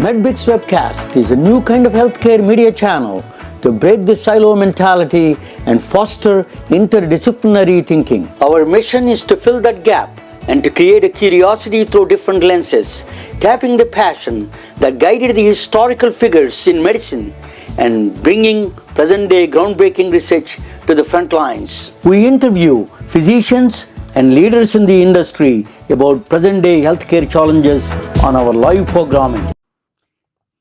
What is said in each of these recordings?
MedBix Webcast is a new kind of healthcare media channel to break the silo mentality and foster interdisciplinary thinking. Our mission is to fill that gap and to create a curiosity through different lenses, tapping the passion that guided the historical figures in medicine and bringing present-day groundbreaking research to the front lines. We interview physicians and leaders in the industry about present-day healthcare challenges on our live programming.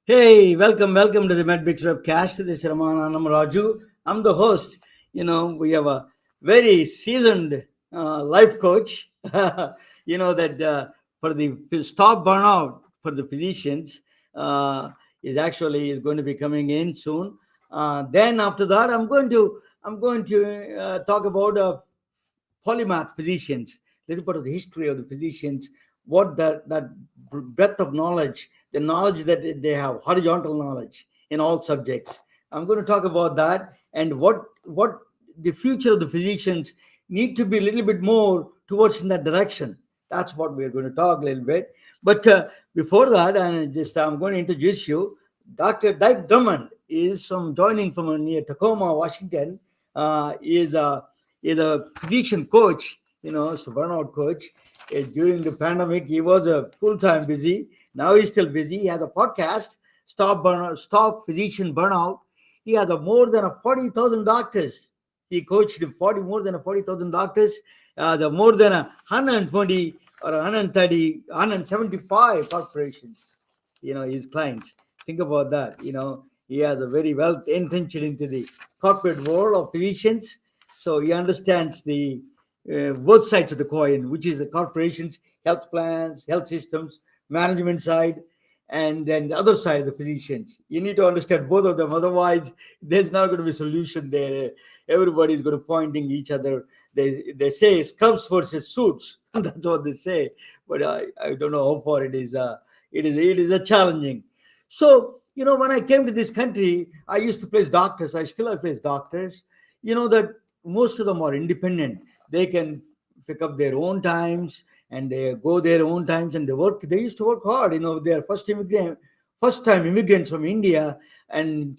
Hey, welcome to the MedBix Webcast. This is Ramana Raju. I'm the host. We have a very seasoned life coach, that for the stop burnout for the physicians is going to be coming in soon. Then after that, I'm going to talk about polymath physicians, a little bit of the history of the physicians, what that breadth of knowledge, the knowledge that they have, horizontal knowledge in all subjects. I'm going to talk about that and what the future of the physicians need to be a little bit more towards in that direction. That's what we're going to talk a little bit. But before that, I'm going to introduce you. Dr. Dike Drummond is joining from near Tacoma, Washington. Is a physician coach, so burnout coach. During the pandemic, he was a full-time busy. Now he's still busy. He has a podcast, Stop Physician Burnout. He has more than 40,000 doctors. He coached more than 40,000 doctors. More than 120 or 130, 175 corporations. His clients. Think about that. He has a very well entrenched into the corporate world of physicians. So he understands the both sides of the coin, which is the corporations, health plans, health systems, management side, and then the other side of the physicians. You need to understand both of them. Otherwise, there's not going to be a solution there. Everybody's going to pointing each other. They say scrubs versus suits. That's what they say. But I don't know how far it is. It is a challenging. So, when I came to this country, I used to place doctors. I still place doctors. That most of them are independent. They can pick up their own times and they go their own times and they work. They used to work hard. They are first-time immigrants from India and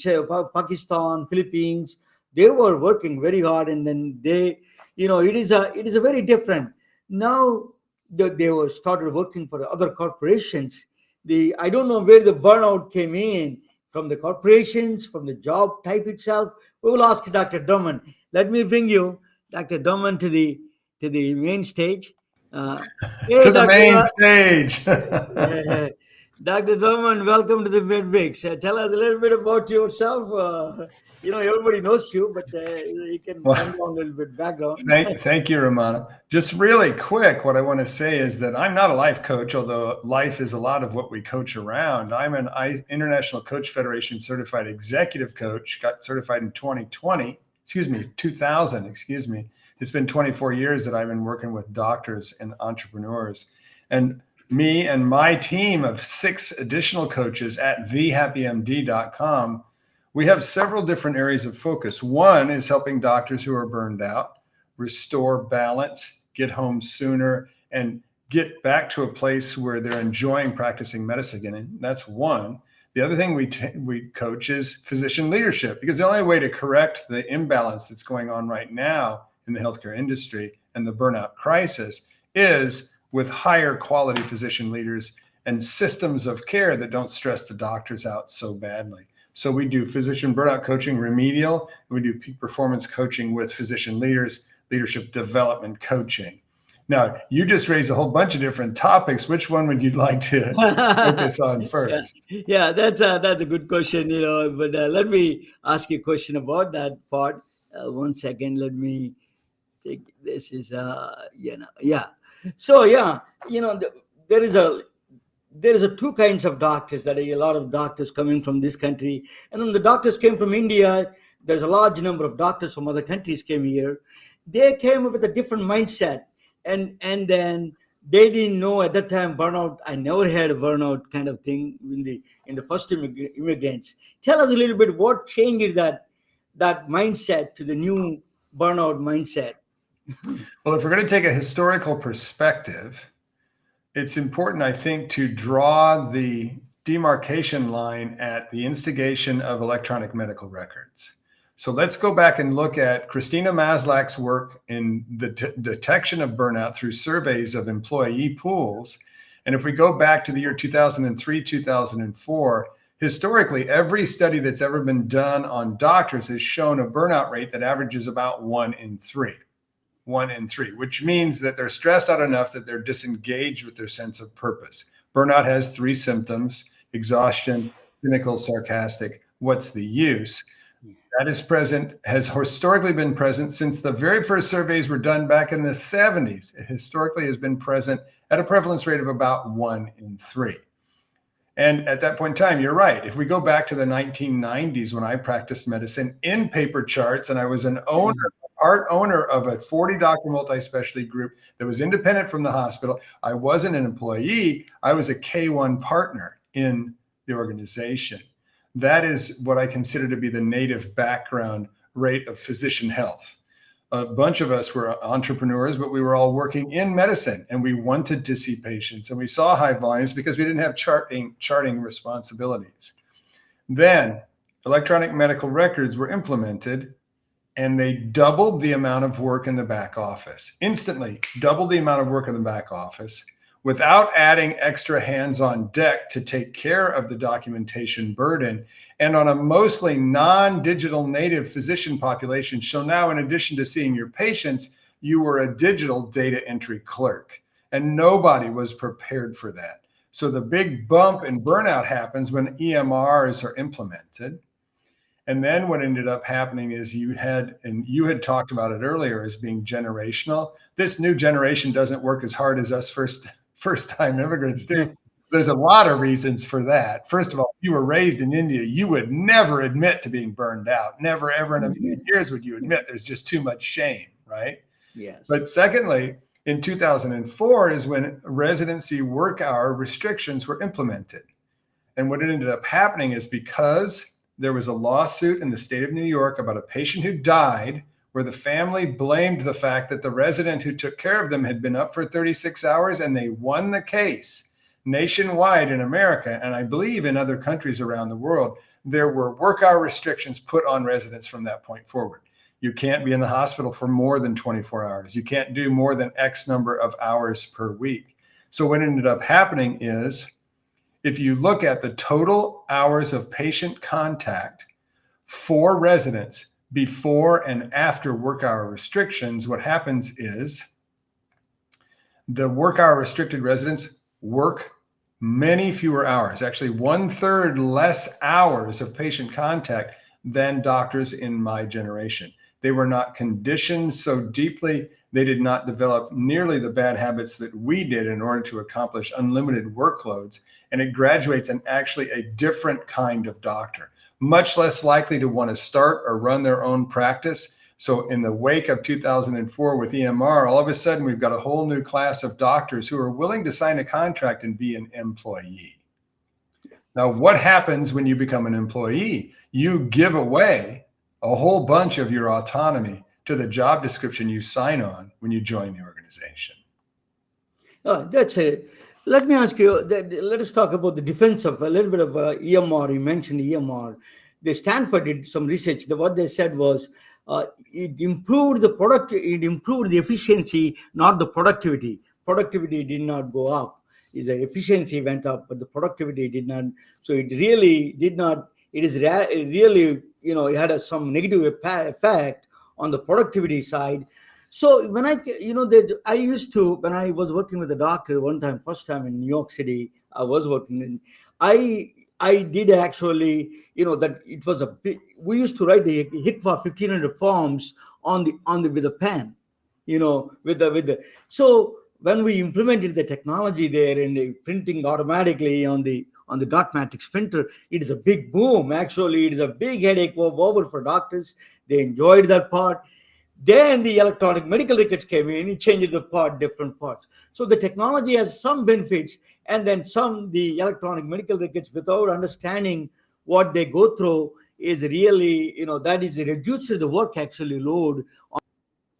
Pakistan, Philippines. They were working very hard, and then it is a very different. Now they were started working for other corporations. I don't know where the burnout came in, from the corporations, from the job type itself. We will ask Dr. Drummond. Let me bring you, Dr. Drummond, to the main stage. Hey, to the main stage. Dr. Drummond, welcome to the MedBix. Tell us a little bit about yourself. Everybody knows you, but you can come down a little bit background. Thank you, Ramana. Just really quick, what I want to say is that I'm not a life coach, although life is a lot of what we coach around. I'm an International Coach Federation certified executive coach, got certified in 2000. It's been 24 years that I've been working with doctors and entrepreneurs. And me and my team of 6 additional coaches at thehappymd.com, we have several different areas of focus. One is helping doctors who are burned out restore balance, get home sooner, and get back to a place where they're enjoying practicing medicine again. And that's one. The other thing we coach is physician leadership, because the only way to correct the imbalance that's going on right now in the healthcare industry and the burnout crisis is with higher quality physician leaders and systems of care that don't stress the doctors out so badly. So we do physician burnout coaching, remedial, and we do peak performance coaching with physician leaders, leadership development coaching. Now, you just raised a whole bunch of different topics. Which one would you like to focus on first? Yeah, that's a good question, but let me ask you a question about that part. 1 second, let me take this is So there is a two kinds of doctors. That are a lot of doctors coming from this country, and then the doctors came from India. there's a large number of doctors from other countries came here. They came up with a different mindset, and then they didn't know at that time burnout. I never had a burnout kind of thing in the first immigrants. Tell us a little bit what changed that mindset to the new burnout mindset. Well, if we're going to take a historical perspective, it's important, I think, to draw the demarcation line at the instigation of electronic medical records. So let's go back and look at Christina Maslach's work in the detection of burnout through surveys of employee pools. And if we go back to the year 2003, 2004, historically, every study that's ever been done on doctors has shown a burnout rate that averages about 1 in 3. 1 in 3, which means that they're stressed out enough that they're disengaged with their sense of purpose. Burnout has 3 symptoms: exhaustion, cynical, sarcastic. What's the use? That is present, has historically been present since the very first surveys were done back in the 70s. It historically has been present at a prevalence rate of about 1 in 3. And at that point in time, you're right. If we go back to the 1990s when I practiced medicine in paper charts, and I was part owner of a 40-doctor multi-specialty group that was independent from the hospital. I wasn't an employee. I was a K1 partner in the organization. That is what I consider to be the native background rate of physician health. A bunch of us were entrepreneurs, but we were all working in medicine, and we wanted to see patients, and we saw high volumes because we didn't have charting responsibilities. Then electronic medical records were implemented, and they doubled the amount of work in the back office, instantly doubled the amount of work in the back office without adding extra hands on deck to take care of the documentation burden, and on a mostly non-digital native physician population. So now, in addition to seeing your patients, you were a digital data entry clerk, and nobody was prepared for that. So the big bump in burnout happens when EMRs are implemented. And then what ended up happening is you had talked about it earlier as being generational. This new generation doesn't work as hard as us first-time immigrants do. There's a lot of reasons for that. First of all, if you were raised in India, you would never admit to being burned out. Never, ever in a million years would you admit. There's just too much shame, right? Yes. But secondly, in 2004 is when residency work hour restrictions were implemented. And what ended up happening is, because there was a lawsuit in the state of New York about a patient who died, where the family blamed the fact that the resident who took care of them had been up for 36 hours, and they won the case nationwide in America, and I believe in other countries around the world. There were work hour restrictions put on residents from that point forward. You can't be in the hospital for more than 24 hours. You can't do more than X number of hours per week. So what ended up happening is, if you look at the total hours of patient contact for residents before and after work hour restrictions, what happens is the work hour restricted residents work many fewer hours, actually 1/3 less hours of patient contact than doctors in my generation. They were not conditioned so deeply. They did not develop nearly the bad habits that we did in order to accomplish unlimited workloads. And it graduates in actually a different kind of doctor, much less likely to want to start or run their own practice. So in the wake of 2004 with EMR, all of a sudden we've got a whole new class of doctors who are willing to sign a contract and be an employee. Now, what happens when you become an employee? You give away a whole bunch of your autonomy to the job description you sign on when you join the organization. That's it. Let me ask you, let us talk about the defense of a little bit of EMR. You mentioned EMR. Stanford did some research. What they said was it improved the product, it improved the efficiency, not the productivity. Productivity did not go up. The efficiency went up, but the productivity did not. So it really did not. It really, it had some negative effect on the productivity side. So when I used to, when I was working with a doctor one time, first time in New York City, I was working in, I did actually, that it was we used to write the HICVA 1500 forms with a pen, so when we implemented the technology there and the printing automatically on the on the dot matrix printer, it is a big boom. Actually, it is a big headache over for doctors. They enjoyed that part. Then the electronic medical records came in, it changed the different parts. So the technology has some benefits, and then the electronic medical records, without understanding what they go through, is really, that is reduced the work actually load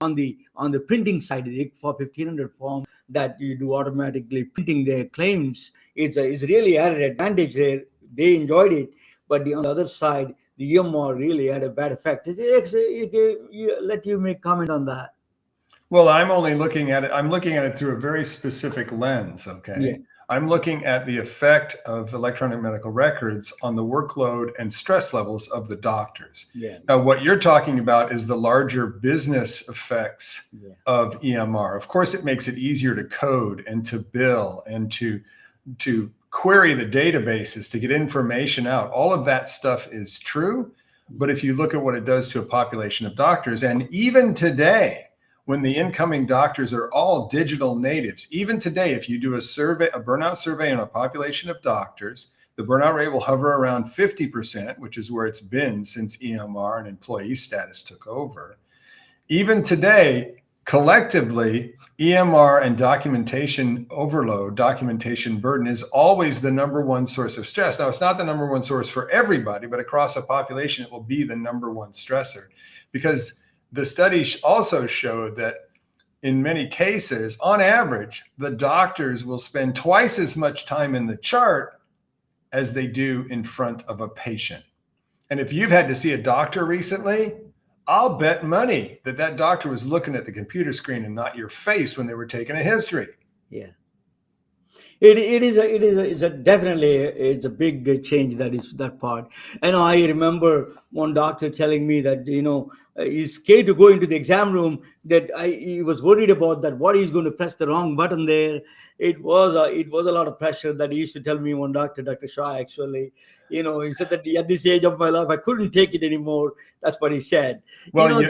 on the printing side. For 1500 form that you do automatically printing their claims, it's really added advantage there. They enjoyed it, but on the other side, the EMR really had a bad effect. Let you make comment on that. Well, I'm looking at it through a very specific lens. Okay. Yeah. I'm looking at the effect of electronic medical records on the workload and stress levels of the doctors. Yeah. Now, what you're talking about is the larger business effects of EMR. Of course, it makes it easier to code and to bill and to query the databases to get information out. All of that stuff is true. But if you look at what it does to a population of doctors, and even today, when the incoming doctors are all digital natives, even today, if you do a burnout survey on a population of doctors, the burnout rate will hover around 50%, which is where it's been since EMR and employee status took over. Even today, collectively, EMR and documentation overload, documentation burden is always the number one source of stress. Now, it's not the number one source for everybody, but across a population, it will be the number one stressor, because the study also showed that in many cases, on average, the doctors will spend twice as much time in the chart as they do in front of a patient. And if you've had to see a doctor recently, I'll bet money that doctor was looking at the computer screen and not your face when they were taking a history. Yeah. It's a big change, that part. And I remember one doctor telling me that he's scared to go into the exam room, that he was worried about that what he's going to press the wrong button there. It was a lot of pressure that he used to tell me. One doctor, Dr. Shah, actually, he said that at this age of my life I couldn't take it anymore. That's what he said. Well,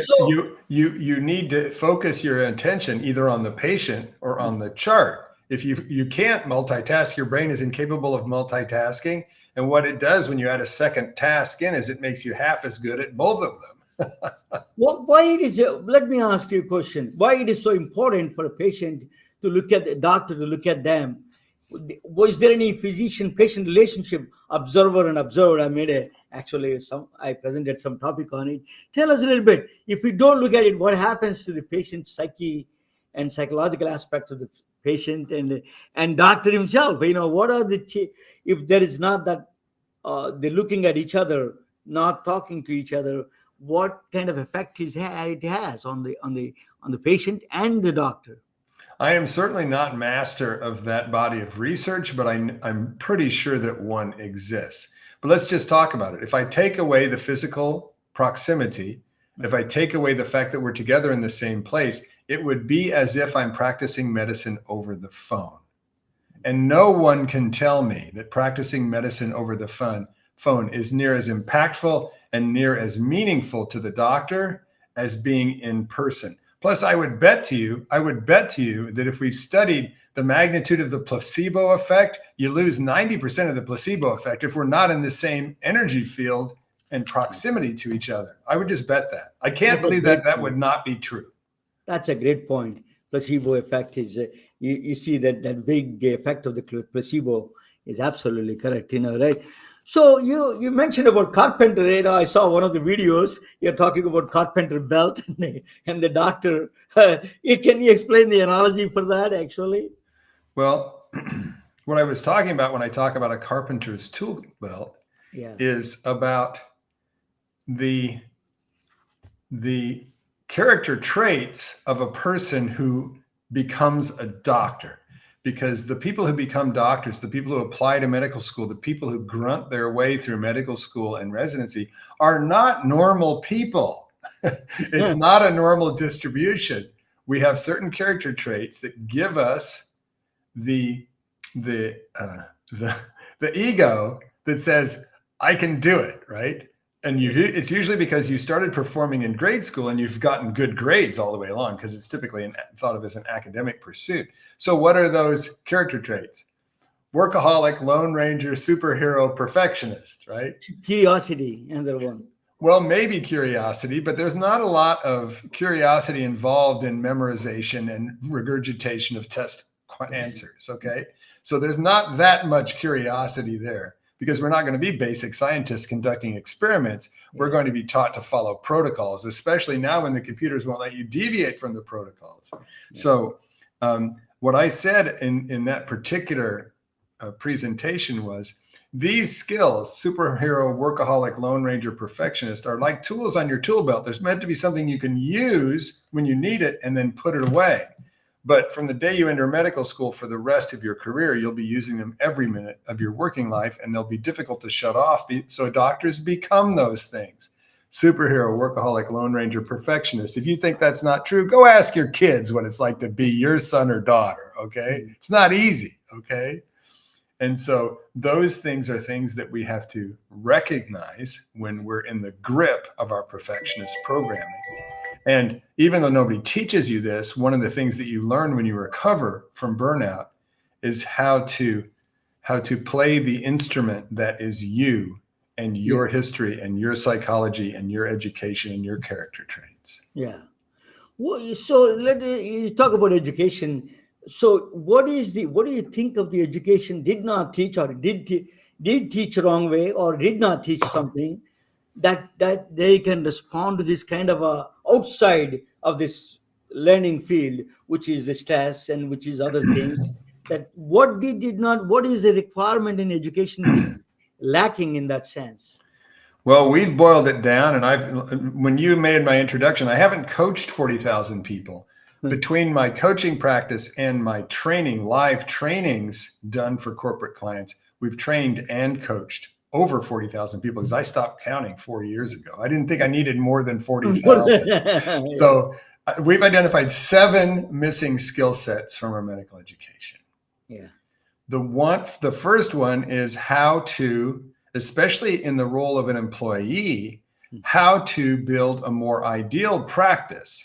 you need to focus your attention either on the patient or on the chart. If you can't multitask, your brain is incapable of multitasking. And what it does when you add a second task in is it makes you half as good at both of them. Let me ask you a question. Why it is so important for a patient to look at the doctor, to look at them? Was there any physician-patient relationship, observer and observed? I presented some topic on it. Tell us a little bit. If we don't look at it, what happens to the patient's psyche and psychological aspects of the patient and doctor himself? What are if there is not that they're looking at each other, not talking to each other, what kind of effect it has on the patient and the doctor? I am certainly not master of that body of research, but I'm pretty sure that one exists. But let's just talk about it. If I take away the physical proximity, if I take away the fact that we're together in the same place, it would be as if I'm practicing medicine over the phone. And no one can tell me that practicing medicine over the phone is near as impactful and near as meaningful to the doctor as being in person. Plus, I would bet to you that if we studied the magnitude of the placebo effect, you lose 90% of the placebo effect if we're not in the same energy field and proximity to each other. I would just bet that. I can't believe that would not be true. That's a great point. Placebo effect is, you see that big effect of the placebo is absolutely correct, right? So you mentioned about carpenter. I saw one of the videos. You're talking about carpenter belt and the doctor. Can you explain the analogy for that, actually? Well, what I was talking about when I talk about a carpenter's tool belt is about the character traits of a person who becomes a doctor. Because the people who become doctors, the people who apply to medical school, the people who grunt their way through medical school and residency are not normal people. It's not a normal distribution. We have certain character traits that give us the ego that says, I can do it, right? And it's usually because you started performing in grade school and you've gotten good grades all the way along, because it's typically thought of as an academic pursuit. So what are those character traits? workaholic, lone ranger, superhero, perfectionist, right? Curiosity, another one. Well, maybe curiosity, but there's not a lot of curiosity involved in memorization and regurgitation of test answers, okay? So there's not that much curiosity there because we're not going to be basic scientists conducting experiments. We're going to be taught to follow protocols, especially now when the computers won't let you deviate from the protocols. So what I said in that particular presentation was, these skills, superhero, workaholic, lone ranger, perfectionist, are like tools on your tool belt. There's meant to be something you can use when you need it and then put it away. But from the day you enter medical school for the rest of your career, you'll be using them every minute of your working life, and they'll be difficult to shut off. So doctors become those things. Superhero, workaholic, lone ranger, perfectionist. If you think that's not true, go ask your kids what it's like to be your son or daughter, okay? It's not easy, okay? And so those things are things that we have to recognize when we're in the grip of our perfectionist programming. And even though nobody teaches you this, one of the things that you learn when you recover from burnout is how to play the instrument that is you and your history and your psychology and your education and your character traits. Yeah. Well, so you talk about education. So what do you think of the education did not teach, or did teach wrong way, or did not teach something that they can respond to this kind of a outside of this learning field, which is the stress and which is other things, that what is the requirement in education lacking in that sense? Well, we've boiled it down, and when you made my introduction, I haven't coached 40,000 people. Between my coaching practice and my training, live trainings done for corporate clients, we've trained and coached over 40,000 people, because I stopped counting 4 years ago. I didn't think I needed more than 40,000. So we've identified 7 missing skill sets from our medical education. Yeah. The first one is how to, especially in the role of an employee, how to build a more ideal practice.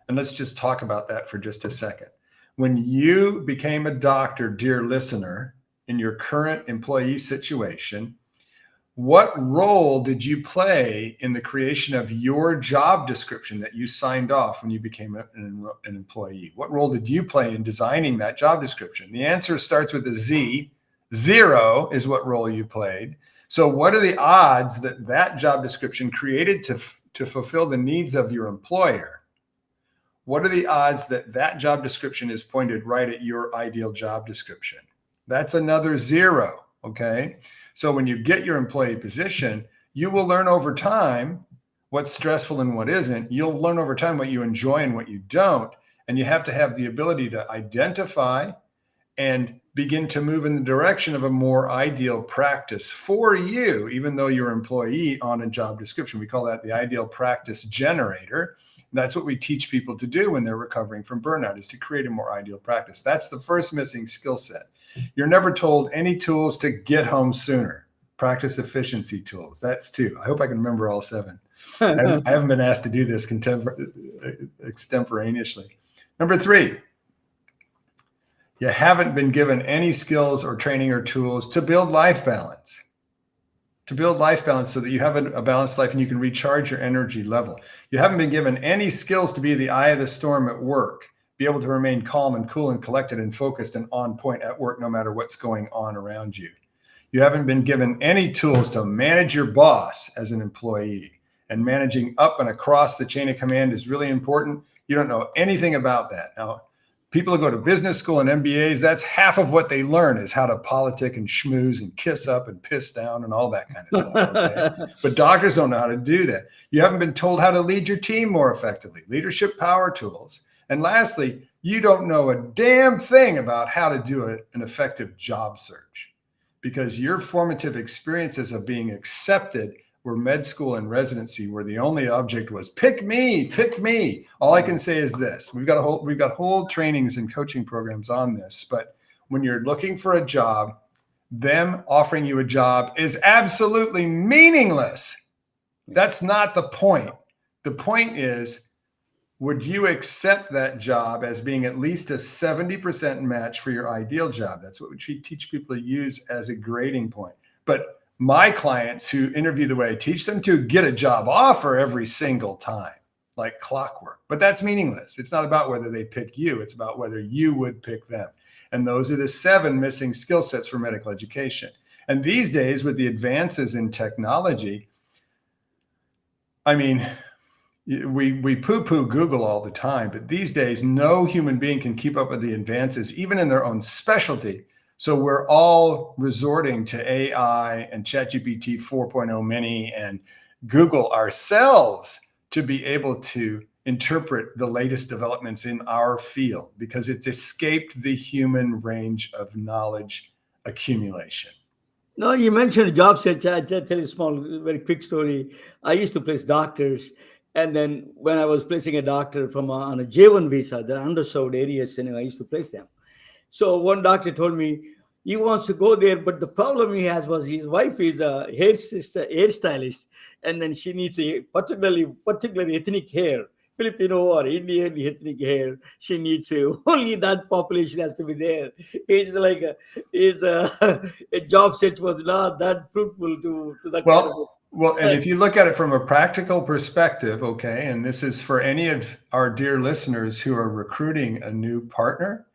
And let's just talk about that for just a second. When you became a doctor, dear listener, in your current employee situation, what role did you play in the creation of your job description that you signed off when you became an employee? What role did you play in designing that job description? The answer starts with a Z. 0 is what role you played. So what are the odds that that job description created to fulfill the needs of your employer? What are the odds that that job description is pointed right at your ideal job description? That's another 0, okay? So when you get your employee position, you will learn over time what's stressful and what isn't. You'll learn over time what you enjoy and what you don't. And you have to have the ability to identify and begin to move in the direction of a more ideal practice for you, even though you're an employee on a job description. We call that the ideal practice generator. That's what we teach people to do when they're recovering from burnout, is to create a more ideal practice. That's the first missing skill set. You're never told any tools to get home sooner. Practice efficiency tools. That's 2. I hope I can remember all 7. I haven't been asked to do this extemporaneously. Number 3, you haven't been given any skills or training or tools to build life balance. To build life balance so that you have a balanced life and you can recharge your energy level. You haven't been given any skills to be the eye of the storm at work, be able to remain calm and cool and collected and focused and on point at work no matter what's going on around you. You haven't been given any tools to manage your boss as an employee, and managing up and across the chain of command is really important. You don't know anything about that. Now, people who go to business school and MBAs, that's half of what they learn, is how to politic and schmooze and kiss up and piss down and all that kind of stuff. Okay? But doctors don't know how to do that. You haven't been told how to lead your team more effectively, leadership power tools. And lastly, you don't know a damn thing about how to do an effective job search, because your formative experiences of being accepted were med school and residency, where the only object was pick me, pick me. All I can say is this: we've got whole trainings and coaching programs on this. But when you're looking for a job, them offering you a job is absolutely meaningless. That's not the point. The point is, would you accept that job as being at least a 70% match for your ideal job? That's what we teach people to use as a grading point. But my clients who interview the way I teach them to get a job offer every single time, like clockwork. But that's meaningless. It's not about whether they pick you. It's about whether you would pick them. And those are the 7 missing skill sets for medical education. And these days, with the advances in technology, I mean, we poo-poo Google all the time, but these days, no human being can keep up with the advances, even in their own specialty. So we're all resorting to AI and ChatGPT 4.0 mini and Google ourselves to be able to interpret the latest developments in our field, because it's escaped the human range of knowledge accumulation. No, you mentioned job search. I'll tell you a small, very quick story. I used to place doctors. And then when I was placing a doctor on a J1 visa, the underserved areas, I used to place them. So one doctor told me he wants to go there, but the problem he has was his wife is a hairstylist, and then she needs a particular ethnic hair, Filipino or Indian ethnic hair. She needs only that population has to be there. It's like a job search was not that fruitful to that. Well, and if you look at it from a practical perspective, okay, and this is for any of our dear listeners who are recruiting a new partner,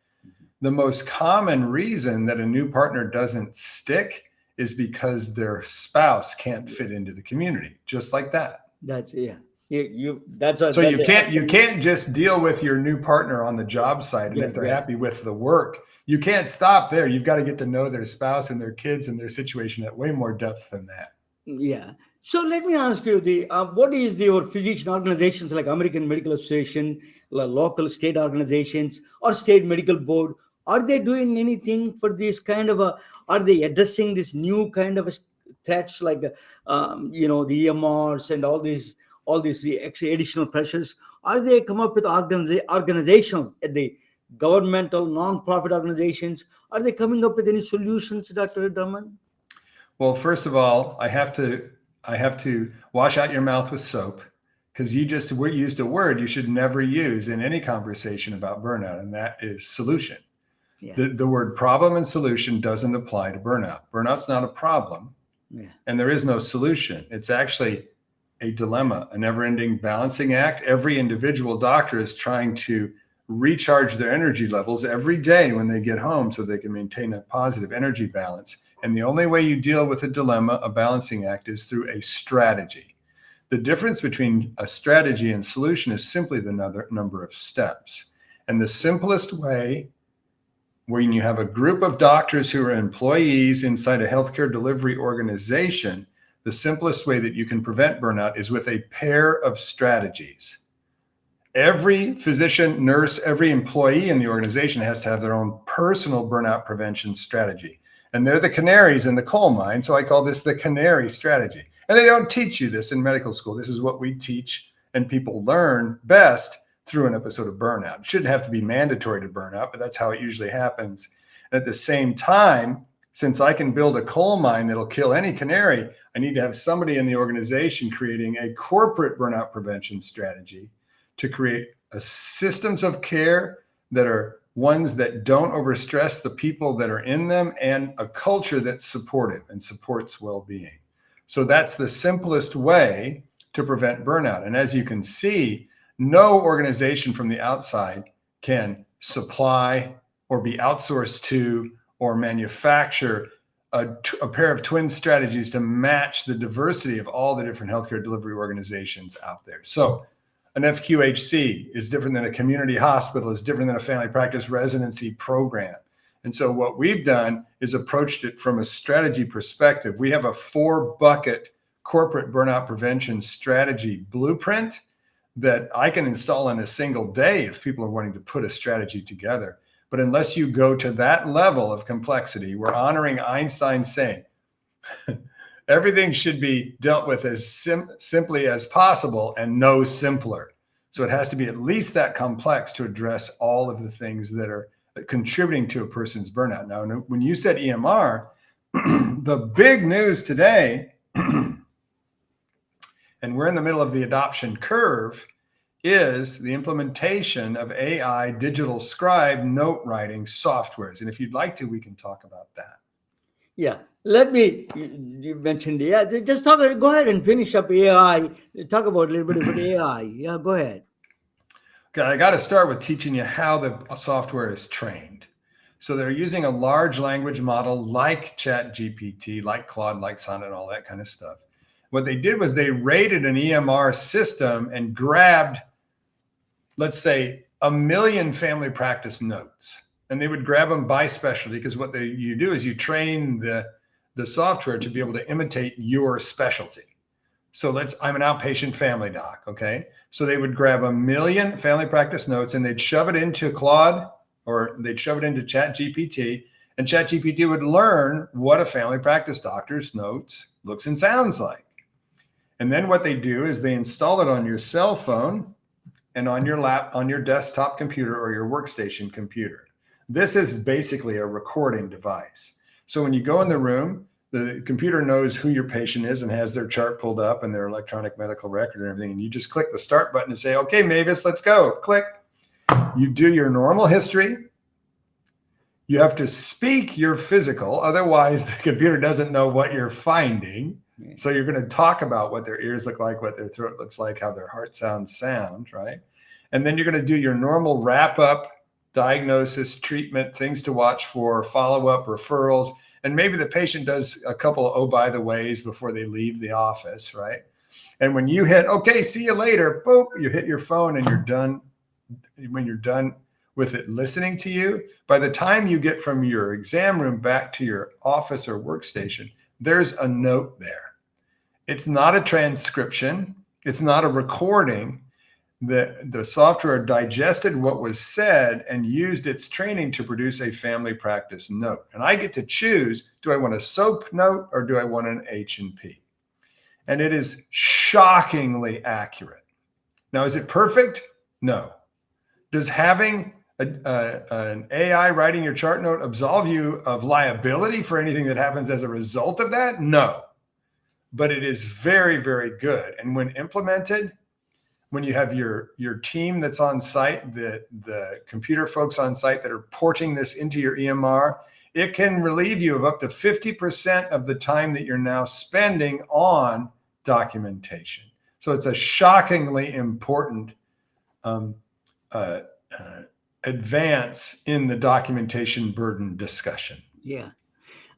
the most common reason that a new partner doesn't stick is because their spouse can't fit into the community, just like that. That's you can't just deal with your new partner on the job site, and if they're happy with the work, you can't stop there. You've got to get to know their spouse and their kids and their situation at way more depth than that. Yeah. So let me ask you, what is your physician organizations like American Medical Association, local state organizations, or state medical board? Are they doing anything for this kind of are they addressing this new kind of threats like, the EMRs and all these additional pressures? Are they come up with organizational, the governmental, non-profit organizations? Are they coming up with any solutions, Dr. Drummond? Well, first of all, I have to wash out your mouth with soap, because you used a word you should never use in any conversation about burnout, and that is solution. Yeah. The word problem and solution doesn't apply to burnout. Burnout's not a problem, and there is no solution. It's actually a dilemma, a never-ending balancing act. Every individual doctor is trying to recharge their energy levels every day when they get home so they can maintain a positive energy balance. And the only way you deal with a dilemma, a balancing act, is through a strategy. The difference between a strategy and solution is simply the number of steps. And the simplest way, when you have a group of doctors who are employees inside a healthcare delivery organization, the simplest way that you can prevent burnout is with a pair of strategies. Every physician, nurse, every employee in the organization has to have their own personal burnout prevention strategy. And they're the canaries in the coal mine. So I call this the canary strategy. And they don't teach you this in medical school. This is what we teach, and people learn best through an episode of burnout. It shouldn't have to be mandatory to burnout, but that's how it usually happens. And at the same time, since I can build a coal mine that'll kill any canary, I need to have somebody in the organization creating a corporate burnout prevention strategy to create systems of care that are ones that don't overstress the people that are in them, and a culture that's supportive and supports well-being. So that's the simplest way to prevent burnout. And as you can see, no organization from the outside can supply or be outsourced to or manufacture a pair of twin strategies to match the diversity of all the different healthcare delivery organizations out there. So an FQHC is different than a community hospital, is different than a family practice residency program. And so what we've done is approached it from a strategy perspective. We have a 4-bucket corporate burnout prevention strategy blueprint that I can install in a single day if people are wanting to put a strategy together. But unless you go to that level of complexity, we're honoring Einstein's saying, everything should be dealt with as simply as possible and no simpler. So it has to be at least that complex to address all of the things that are contributing to a person's burnout. Now, when you said EMR, the big news today, and we're in the middle of the adoption curve, is the implementation of AI digital scribe note writing softwares. And if you'd like to, we can talk about that. Yeah. Let me, you mentioned, yeah, just talk, go ahead and finish up AI. Talk about a little bit about AI. Yeah, go ahead. Okay, I got to start with teaching you how the software is trained. So they're using a large language model like ChatGPT, like Claude, like Sonnet, all that kind of stuff. What they did was they rated an EMR system and grabbed, let's say, 1 million family practice notes. And they would grab them by specialty, because what you do is you train the software to be able to imitate your specialty. So I'm an outpatient family doc, okay? So they would grab 1 million family practice notes and they'd shove it into Claude, or they'd shove it into ChatGPT, and ChatGPT would learn what a family practice doctor's notes looks and sounds like. And then what they do is they install it on your cell phone and on your desktop computer or your workstation computer. This is basically a recording device. So when you go in the room, the computer knows who your patient is and has their chart pulled up and their electronic medical record and everything. And you just click the start button and say, okay, Mavis, let's go. Click. You do your normal history. You have to speak your physical. Otherwise, the computer doesn't know what you're finding. So you're going to talk about what their ears look like, what their throat looks like, how their heart sounds, right? And then you're going to do your normal wrap up, diagnosis, treatment, things to watch for, follow-up, referrals. And maybe the patient does a couple of, oh, by the ways before they leave the office, right? And when you hit, okay, see you later, boop, you hit your phone and you're done. When you're done with it listening to you, by the time you get from your exam room back to your office or workstation, there's a note there. It's not a transcription. It's not a recording. The software digested what was said and used its training to produce a family practice note. And I get to choose, do I want a SOAP note or do I want an H&P? And it is shockingly accurate. Now, is it perfect? No. Does having an AI writing your chart note absolve you of liability for anything that happens as a result of that? No. But it is very, very good. And when implemented, when you have your team that's on site, the computer folks on site that are porting this into your EMR, it can relieve you of up to 50% of the time that you're now spending on documentation. So it's a shockingly important advance in the documentation burden discussion. Yeah.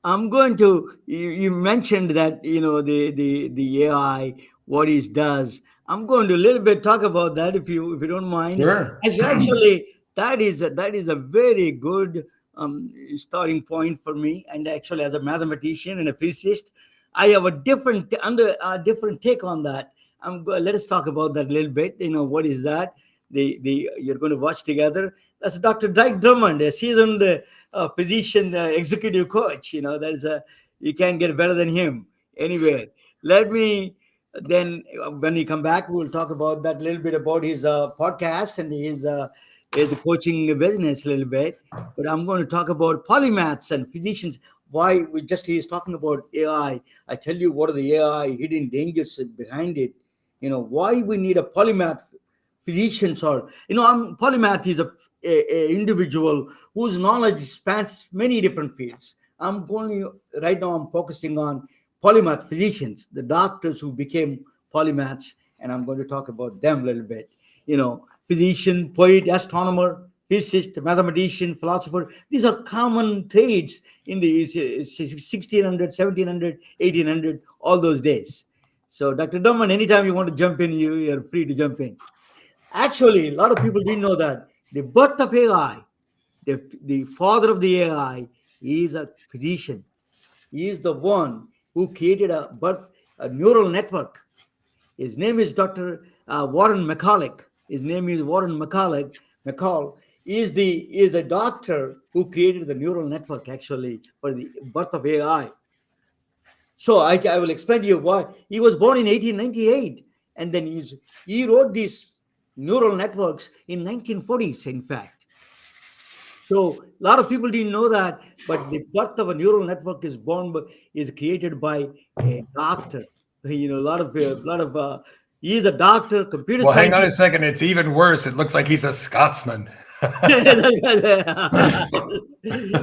I'm going to, you mentioned that, the AI, what it does. I'm going to a little bit talk about that if you don't mind. Sure. Actually, that is a very good starting point for me. And actually, as a mathematician and a physicist, I have a different take on that. Let us talk about that a little bit. What is that? You're going to watch together. That's Dr. Dike Drummond, a seasoned physician executive coach. That is you can't get better than him. Anyway, let me. Then when we come back, we'll talk about that a little bit about his podcast and his coaching business a little bit. But I'm going to talk about polymaths and physicians. Why he's talking about AI. I tell you what are the AI hidden dangers behind it. Why we need a polymath physicians or, polymath is a individual whose knowledge spans many different fields. Right now I'm focusing on polymath physicians, the doctors who became polymaths, and I'm going to talk about them a little bit. Physician, poet, astronomer, physicist, mathematician, philosopher. These are common trades in the 1600, 1700, 1800, all those days. So, Dr. Drummond, anytime you want to jump in, you're free to jump in. Actually, a lot of people didn't know that the birth of AI, the father of the AI, is a physician. He is the one who created a neural network. His name is Dr. Warren McCulloch. His name is Warren McCall is the doctor who created the neural network actually for the birth of AI. So I will explain to you why. He was born in 1898, and then he wrote these neural networks in 1940s, in fact. So a lot of people didn't know that, but the birth of a neural network is created by a doctor. A lot of He is a doctor, computer Well, hang on a scientist. second. It's even worse. It looks like he's a Scotsman.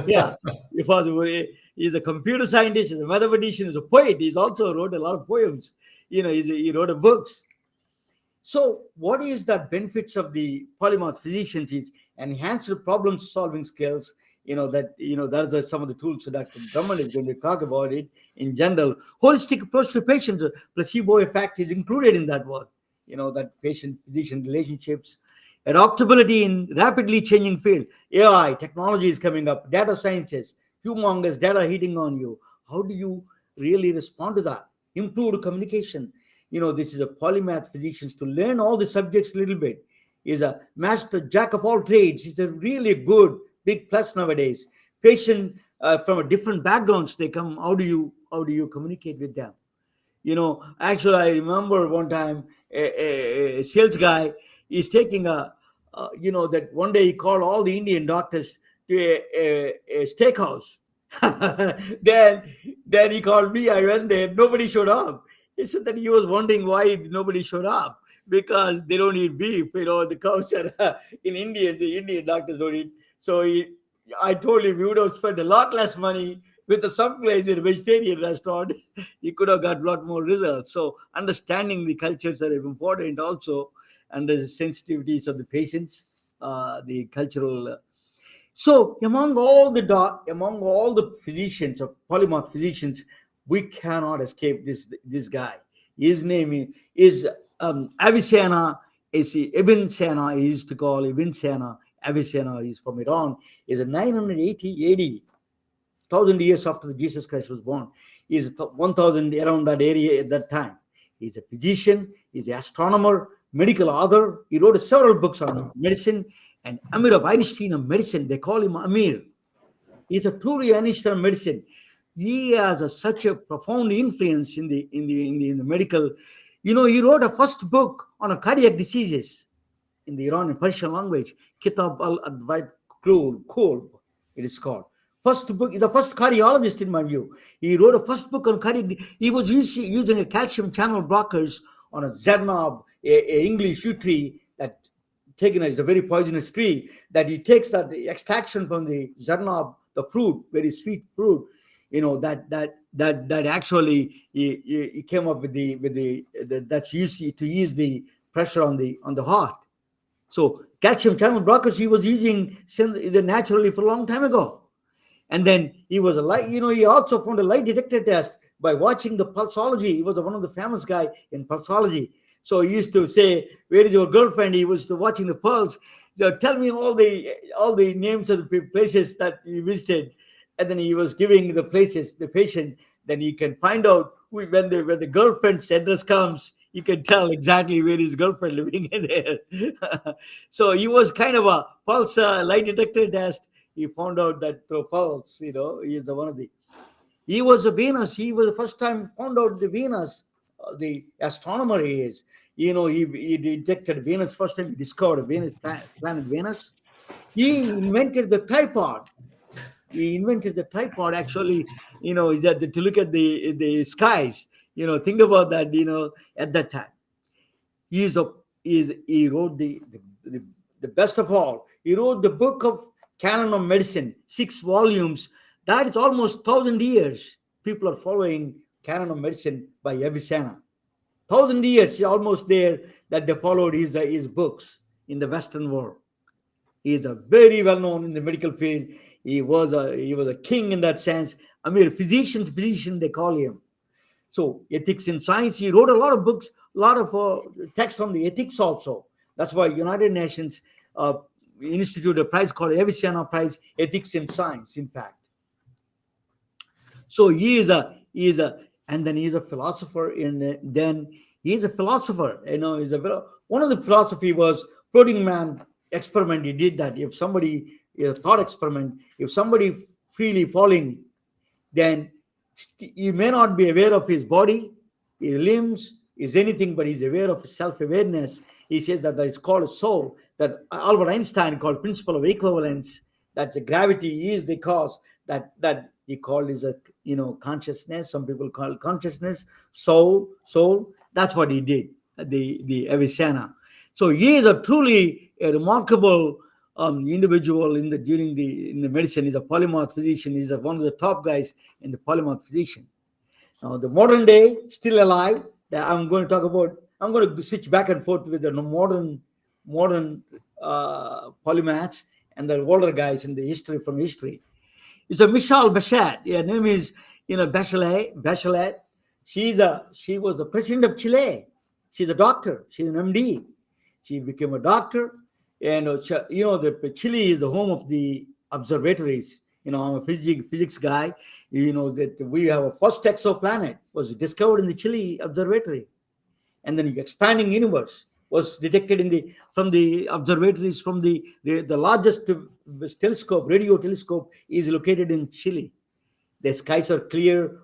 Yeah, he was, he's a computer scientist, he's a mathematician, he's a poet. He's also wrote a lot of poems. He wrote a books. So, what is the benefits of the polymath physicians is enhanced problem solving skills. That is some of the tools that Dr. Drummond is going to talk about it in general. Holistic approach to patients, placebo effect is included in that one. That patient physician relationships, adaptability in rapidly changing field. AI technology is coming up, data sciences, humongous data hitting on you. How do you really respond to that? Improved communication. This is a polymath physicians to learn all the subjects a little bit. Is a master jack of all trades. It's a really good big plus nowadays. Patient from a different backgrounds they come. How do you communicate with them? Actually, I remember one time a sales guy is taking that one day he called all the Indian doctors to a steakhouse. then then he called me. I went there. Nobody showed up. He said that he was wondering why nobody showed up because they don't eat beef. The cows are in India. The Indian doctors don't eat. So I told him we would have spent a lot less money with some place in a vegetarian restaurant. You could have got a lot more results. So understanding the cultures are important also, and the sensitivities of the patients, the cultural. So among all the physicians or polymath physicians, we cannot escape this guy. His name is Avicenna. Is Ibn Sina? He used to call Ibn Sina. Avicenna is from Iran. Is a 980 AD, 1,000 years after Jesus Christ was born. He is 1,000 around that area at that time. He's a physician. He's an astronomer, medical author. He wrote several books on medicine. And Amir of Einstein of medicine, they call him Amir. He's a truly Einstein of medicine. He has such a profound influence in the medical. He wrote a first book on cardiac diseases in the Iranian Persian language, Kitab al-Advaid Kulb, it is called. First book is the first cardiologist in my view. He wrote a first book on cardiac. He was using a calcium channel blockers on a zernab, a English yew tree that taken is a very poisonous tree, that he takes that extraction from the zernab, the fruit, very sweet fruit. That actually he came up with the that's used to ease the pressure on the heart. So calcium channel blockers he was using naturally for a long time ago. And then he was he also found a lie detector test by watching the pulsology. He was one of the famous guy in pulsology. So he used to say, "Where is your girlfriend?" He was watching the pulse. So tell me all the names of the places that he visited, and then he was giving the places the patient. Then he can find out when the girlfriend's address comes. You can tell exactly where his girlfriend living in there. So he was kind of a pulse lie detector test. He found out that through pulse, he is one of the. He was a Venus. He was the first time found out the Venus. The astronomer he is. He detected Venus first time. He discovered Venus, planet Venus. He invented the tripod. Actually, that to look at the skies. Think about that. At that time, he wrote the best of all. He wrote the book of Canon of Medicine, 6 volumes. That is almost 1,000 years. People are following Canon of Medicine by Avicenna. 1,000 years, almost there, that they followed his books in the Western world. He is a very well known in the medical field. He was a king in that sense. Physician, they call him. So ethics in science, he wrote a lot of books, a lot of text on the ethics also. That's why United Nations instituted a prize called Avicenna Prize, Ethics in Science, in fact. So he is a philosopher. Then he is a philosopher. One of the philosophy was floating man experiment. He did that. If somebody a thought experiment, if somebody freely falling, then he may not be aware of his body, his limbs, is anything, but he's aware of self-awareness. He says that it's called a soul, that Albert Einstein called principle of equivalence, that the gravity is the cause, that he called is a consciousness. Some people call consciousness, soul. That's what he did. the Avicenna. So he is a truly a remarkable individual in the medicine. He's a polymath physician. He's one of the top guys in the polymath physician. Now, the modern day, still alive, that I'm going to talk about. I'm going to switch back and forth with the modern polymaths and the older guys in the history from history. It's a Michelle Bachelet. Her name is Bachelet. She was the president of Chile. She's a doctor. She's an MD. She became a doctor, and the Chile is the home of the observatories. I'm a physics guy. That we have a first exoplanet was discovered in the Chile observatory, and then the expanding universe was detected from the observatories from the largest telescope, radio telescope, is located in Chile. The skies are clear.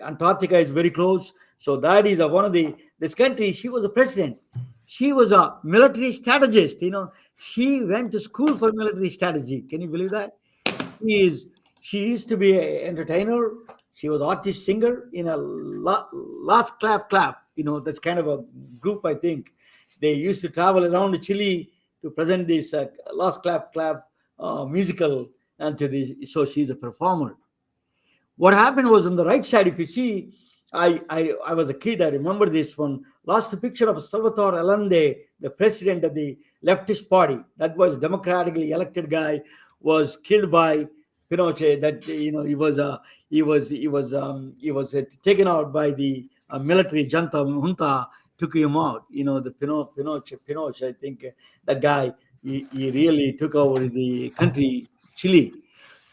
Antarctica is very close. So that is one of this country. She was a president. She was a military strategist. She went to school for military strategy. Can you believe that? She used to be an entertainer. She was artist singer in a Last Clap Clap. That's kind of a group, I think. They used to travel around Chile to present this Last Clap Clap musical. So she's a performer. What happened was on the right side, if you see, I was a kid. I remember this one. Last picture of Salvatore Allende, the president of the leftist party. That was a democratically elected guy, was killed by Pinochet. That he was taken out by the military junta took him out. The Pinochet. I think that guy he really took over the country, Chile.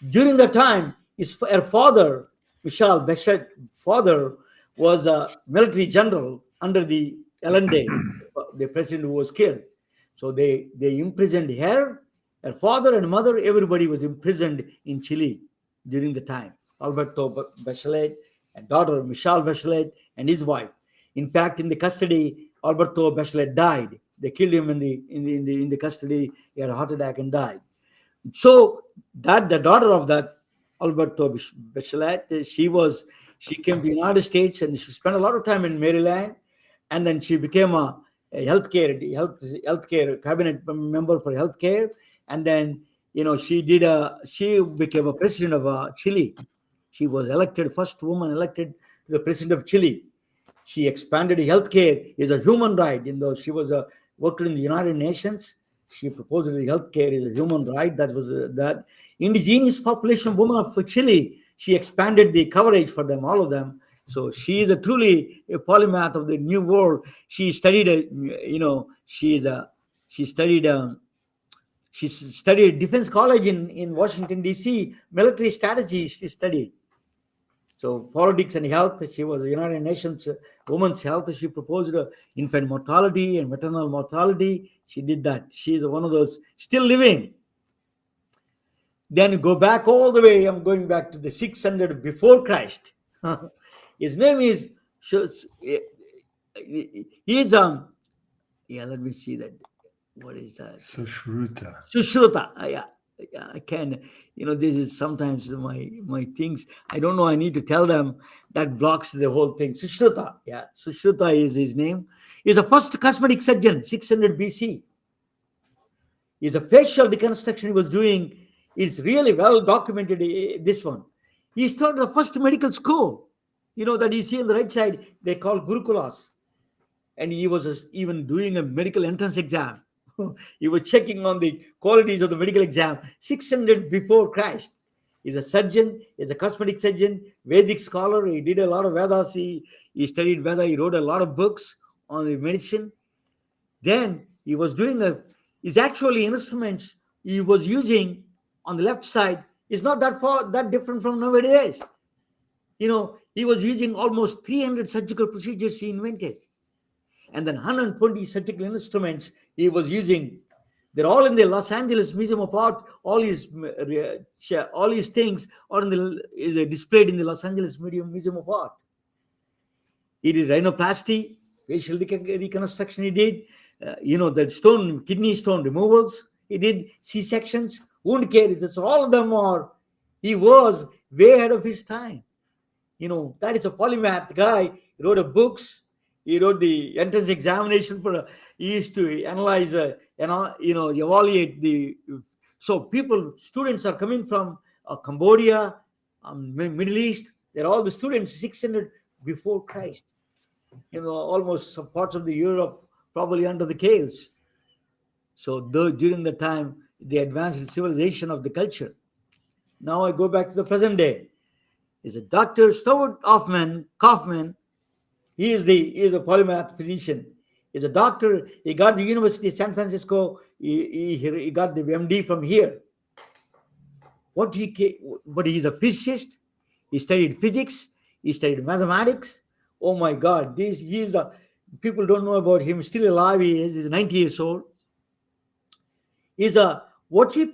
During the time, her father, Michelle Bachelet's father, was a military general under the Allende, the president who was killed. So they imprisoned her father and mother. Everybody was imprisoned in Chile during the time. Alberto Bachelet and daughter Michelle Bachelet and his wife. In fact, in the custody, Alberto Bachelet died. They killed him in the custody. He had a heart attack and died. So that the daughter of that Alberto Bachelet, she came to the United States and she spent a lot of time in Maryland, and then she became a healthcare cabinet member for healthcare, and then she became a president of Chile. She was elected, first woman elected to the president of Chile. She expanded healthcare is a human right. She was worked in the United Nations. She proposed that healthcare is a human right. That was that indigenous population woman of Chile. She expanded the coverage for them, all of them. So she is truly a polymath of the new world. She studied, she studied Defense College in Washington, D.C., military strategy she studied. So politics and health, she was the United Nations Women's Health. She proposed infant mortality and maternal mortality. She did that. She is one of those still living. Then go back all the way. I'm going back to the 600 before Christ. His name is, let me see that. What is that? Sushruta. Yeah, I can. This is sometimes my things. I don't know. I need to tell them that blocks the whole thing. Sushruta. Yeah, Sushruta is his name. He's the first cosmetic surgeon, 600 BC. He's a facial reconstruction he was doing. It's really well documented, this one. He started the first medical school, that you see on the right side, they call Gurukulas. And he was even doing a medical entrance exam. He was checking on the qualities of the medical exam, 600 before Christ. He's a surgeon, he's a cosmetic surgeon, Vedic scholar. He did a lot of Vedas. He studied Veda. He wrote a lot of books on the medicine. Then he was doing it's actually instruments he was using on the left side is not that different from nowadays. He was using almost 300 surgical procedures he invented. And then 120 surgical instruments he was using. They're all in the Los Angeles Museum of Art. All his things are displayed in the Los Angeles Museum of Art. He did rhinoplasty, facial reconstruction he did. The kidney stone removals. He did C-sections. Wound care, that's all of them he was way ahead of his time. That is a polymath guy. He wrote books. He wrote the entrance examination for. He used to analyze, evaluate the. So students are coming from Cambodia, Middle East. They're all the students 600 before Christ. Almost some parts of the Europe probably under the caves. So during the time, the advanced civilization of the culture. Now I go back to the present day. Is a Dr. Stuart Kaufman. He is a polymath physician. He's a doctor. He got the University of San Francisco. He got the MD from here. But he's a physicist. He studied physics. He studied mathematics. Oh my God! People don't know about him. Still alive. He's 90 years old. What he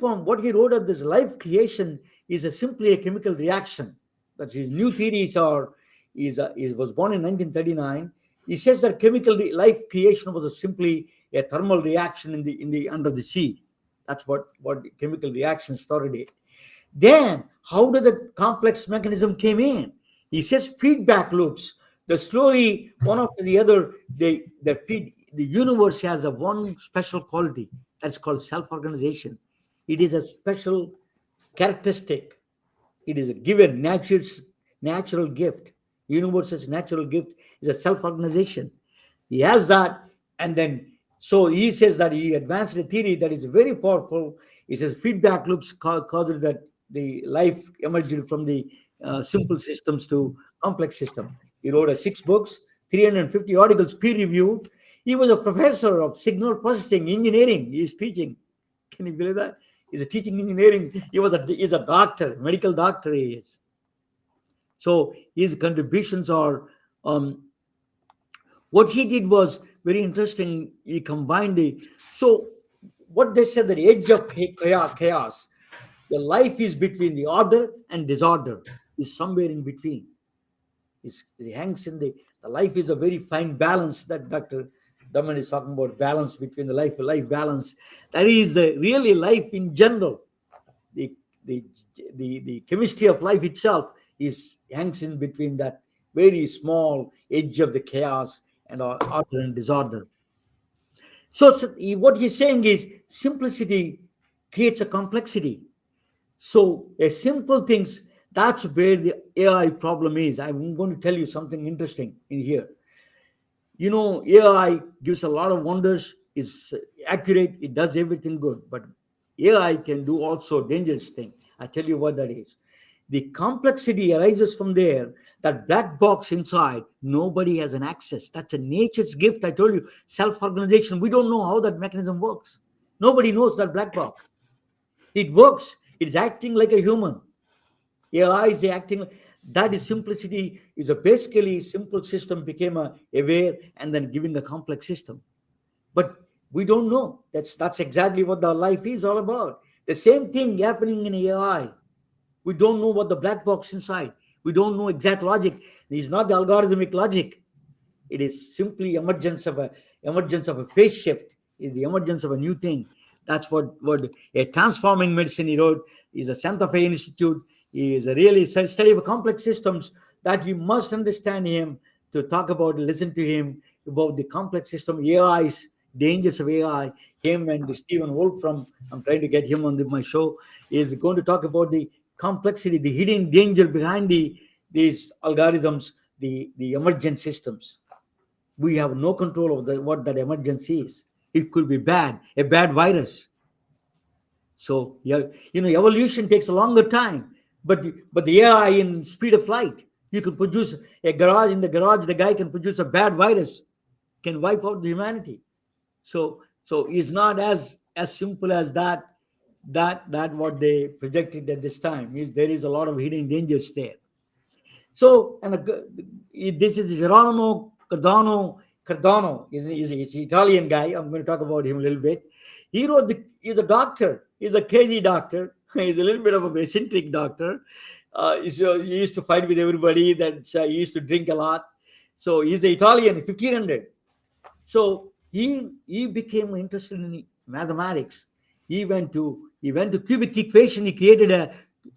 wrote of this life creation is simply a chemical reaction. That's his new theories are. He was born in 1939. He says that chemical life creation was simply a thermal reaction in the under the sea. That's what chemical reaction started it. Then how did the complex mechanism came in? He says feedback loops. The slowly one after the other, the universe has a one special quality that's called self-organization. It is a special characteristic. It is a given natural gift. Universe's natural gift is a self-organization. He has that, and then so he says that he advanced a theory that is very powerful. He says feedback loops caused that the life emerged from the simple systems to complex system. He wrote 6 books, 350 articles, peer reviewed. He was a professor of signal processing engineering. He is teaching. Can you believe that? He's a teaching engineering. He's a doctor, medical doctor. He is. So his contributions are. What he did was very interesting. He combined what they said, the edge of chaos. The life is between the order and disorder. Is somewhere in between. It hangs in the life is a very fine balance that Dr. Drummond is talking about, balance between the life balance. That is really life in general. The chemistry of life itself hangs in between that very small edge of the chaos and order and disorder. So what he's saying is simplicity creates a complexity. So a simple things, that's where the AI problem is. I'm going to tell you something interesting in here. AI gives a lot of wonders. It's accurate. It does everything good. But AI can do also dangerous thing. I tell you what that is. The complexity arises from there. That black box inside, nobody has an access. That's a nature's gift. I told you, self-organization. We don't know how that mechanism works. Nobody knows that black box. It works. It's acting like a human. AI is acting. That is simplicity. Is a basically simple system became aware and then giving a complex system. But we don't know. That's exactly what the life is all about. The same thing happening in AI. We don't know what the black box inside. We don't know exact logic. It's not the algorithmic logic. It is simply emergence of a phase shift. Is the emergence of a new thing. That's what a transforming medicine he wrote is a Santa Fe Institute. He is a really study of complex systems that you must understand him to talk about, listen to him about the complex system, AI's dangers of AI. Him and Stephen Wolf I'm trying to get him on my show, is going to talk about the complexity, the hidden danger behind these algorithms, the emergent systems. We have no control of what that emergency is. It could be a bad virus. So evolution takes a longer time, but the AI in speed of light, you can produce in the garage, the guy can produce a bad virus, can wipe out the humanity. So it's not as simple as that what they projected at this time. There is a lot of hidden dangers there. So, and this is Geronimo Cardano is an Italian guy. I'm going to talk about him a little bit. He's a doctor. He's a crazy doctor. He's a little bit of a eccentric doctor. He used to fight with everybody. He used to drink a lot. So he's an Italian, 1500. So he became interested in mathematics. He went to cubic equation. He created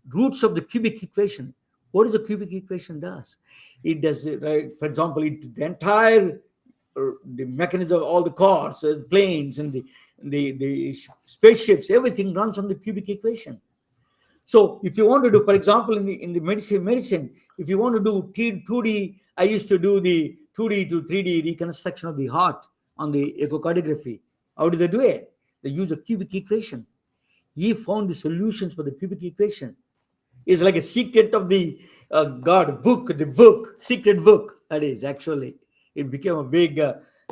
roots of the cubic equation. What does a cubic equation does? It does, right? For example, the entire the mechanism of all the cars, planes, and the spaceships, everything runs on the cubic equation. So if you want to do, for example, in the medicine, if you want to do 2D, I used to do the 2D to 3D reconstruction of the heart on the echocardiography. How do they do it? They use a cubic equation. He found the solutions for the cubic equation. It's like a secret of the God book, the book, secret book. That is actually, it became a big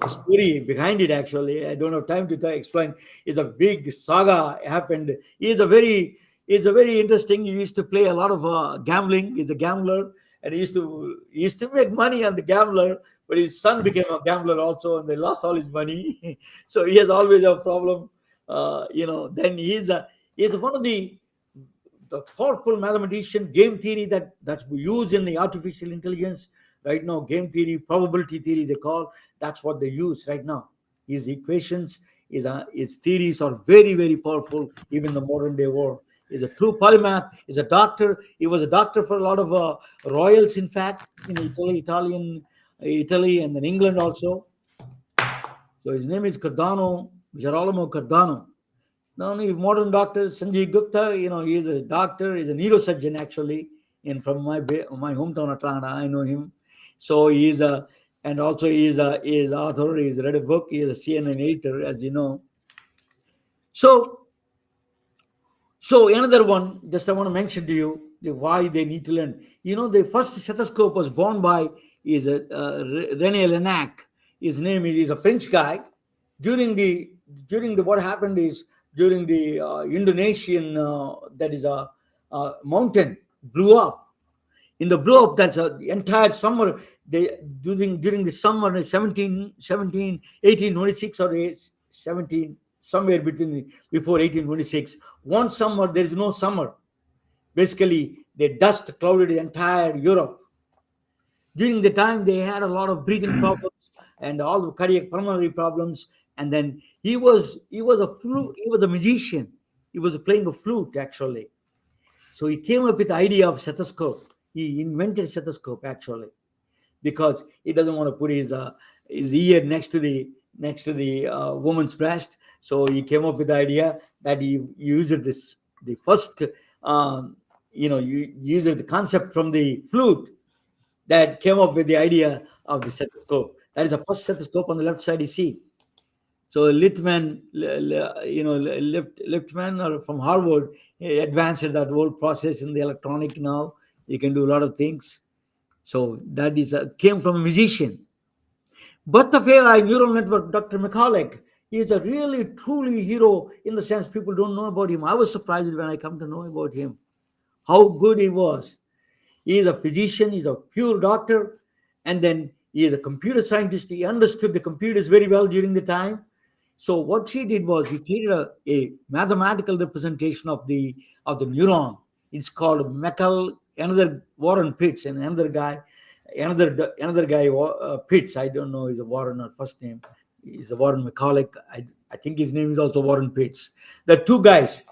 story behind it. Actually, I don't have time to explain. It's a big saga happened. It's a very interesting. He used to play a lot of gambling. He's a gambler, and he used to make money on the gambler. But his son became a gambler also, and they lost all his money. So he has always a problem. Then he's one of the powerful mathematician. Game theory that's used in the artificial intelligence right now. Game theory, probability theory, they call, that's what they use right now. His equations, his theories are very, very powerful even in the modern day world. He's a true polymath. He's a doctor. He was a doctor for a lot of royals, in fact, in Italy, and then England also. So his name is Girolamo Cardano. Now, modern doctor Sanjay Gupta, he is a doctor, he's a neurosurgeon actually, from my hometown Atlanta. I know him. So he is and also he is author. He's read a book. He is a CNN editor, as you know. So another one, just I want to mention to you why they need to learn. The first stethoscope was born by René Lenac. His name is a French guy. During the what happened is, during the Indonesian that is a mountain blew up. In the blow up, that's the entire summer. During the summer 1826 or 17, somewhere before 1826. One summer there is no summer. Basically, the dust clouded the entire Europe. During the time, they had a lot of breathing problems and all the cardiac pulmonary problems. And then he was a magician. He was playing a flute actually. So he came up with the idea of stethoscope. He invented stethoscope actually, because he doesn't want to put his ear next to the woman's breast. So he came up with the idea that he used the first used the concept from the flute that came up with the idea of the stethoscope. That is the first stethoscope on the left side you see. So Lichtman, or from Harvard, he advanced that whole process in the electronic now. You can do a lot of things. So that came from a musician. Birth of AI neural network, Dr. McCulloch, he is a really, truly hero in the sense people don't know about him. I was surprised when I come to know about him, how good he was. He is a physician, he's a pure doctor, and then he is a computer scientist. He understood the computers very well during the time. So what he did was he created a mathematical representation of the neuron. It's called another Warren Pitts, and another guy, Pitts. I don't know, is a Warren or first name. He's a Warren McCulloch. I think his name is also Warren Pitts. The two guys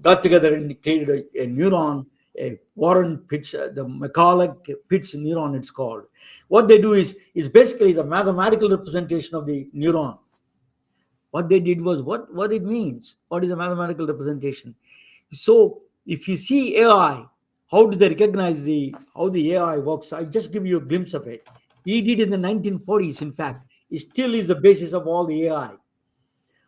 got together and created a neuron, a Warren Pitts, the McCulloch Pitts neuron. It's called. What they do is basically a mathematical representation of the neuron. What they did was what it means. What is a mathematical representation? So if you see AI, how do they recognize how the AI works? I just give you a glimpse of it. He did in the 1940s. In fact, it still is the basis of all the AI.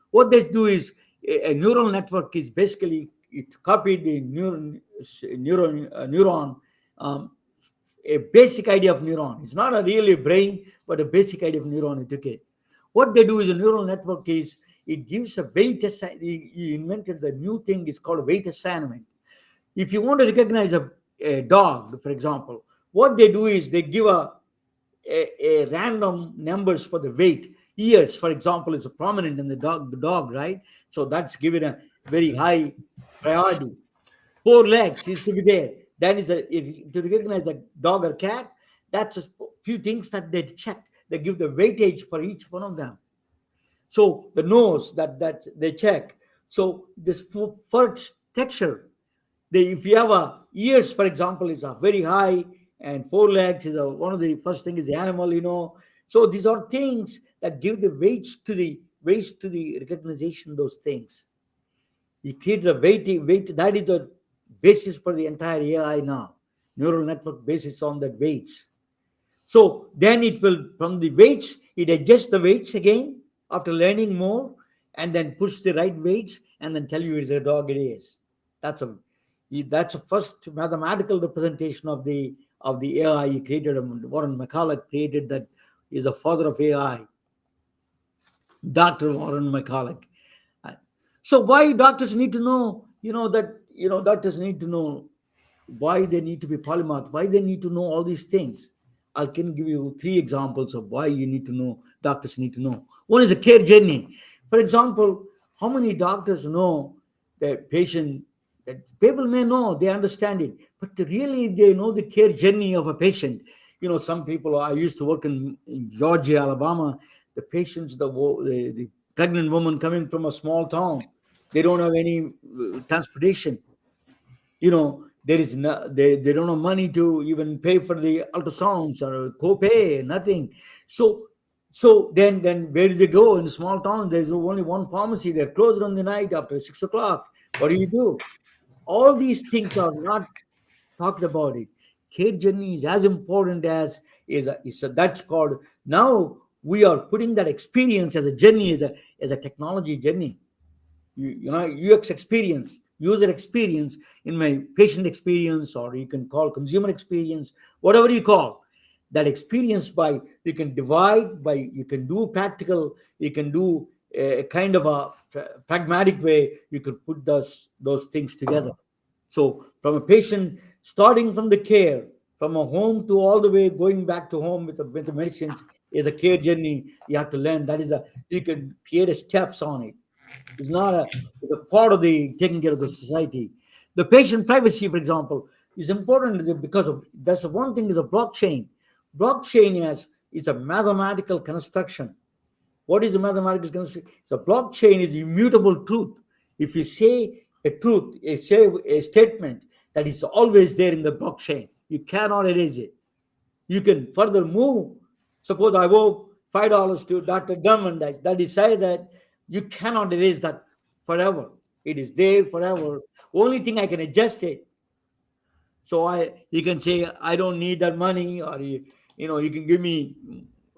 What they do is a neural network is basically, it copied the neuron, a basic idea of neuron. It's not a really brain, but a basic idea of neuron. He took it. What they do is a neural network is, it gives a weight assignment. He invented the new thing, it's called weight assignment. If you want to recognize a dog, for example, what they do is they give a random numbers for the weight. Ears, for example, is prominent in the dog, right? So that's given a very high priority. 4 legs is to be there. That is to recognize a dog or cat. That's a few things that they check. They give the weightage for each one of them. So the nose that they check. So this fur texture. If you have ears, for example, is a very high, and 4 legs is one of the first thing is the animal. So these are things that give the weight to the recognition. Those things he created a weight that is the basis for the entire AI now. Neural network basis on that weights. So then it will, from the weights, it adjusts the weights again after learning more, and then puts the right weights and then tell you it's a dog it is. That's a that's a first mathematical representation of the AI he created. Warren McCulloch created that, is the father of AI, Dr. Warren McCulloch. Uh, So why doctors need to know, doctors need to know why they need to be polymath, why they need to know all these things. I can give you three examples of why you need to know, doctors need to know. One is a care journey. For example, how many doctors know that patient, that people may know, they understand it, but really they know the care journey of a patient. Some people, I used to work in Georgia, Alabama, the patients, the pregnant woman coming from a small town, they don't have any transportation. There is no, they don't have money to even pay for the ultrasounds or co-pay, nothing. So then where do they go? In a small town, there's only one pharmacy. They're closed on the night after 6 o'clock. What do? All these things are not talked about. It care journey is as important as that's called, now we are putting that experience as a journey, as a technology journey. UX experience, user experience, in my patient experience, or you can call consumer experience, whatever you call that experience. By, you can divide by, you can do practical, you can do a kind of a pragmatic way, you could put those things together. So from a patient, starting from the care, from a home to all the way going back to home with the medicines, is a care journey you have to learn. That is you can create a steps on it. It's not it's a part of the taking care of the society. The patient privacy, for example, is important because of, that's the one thing, is a blockchain. Blockchain is a mathematical construction. What is a mathematical construction? So blockchain is immutable truth. If you say a truth, say a statement, that is always there in the blockchain. You cannot erase it. You can further move. Suppose I owe $5 to Dr. Drummond, that is say that you cannot erase that forever. It is there forever. Only thing I can adjust it. So you can say I don't need that money, or you can give me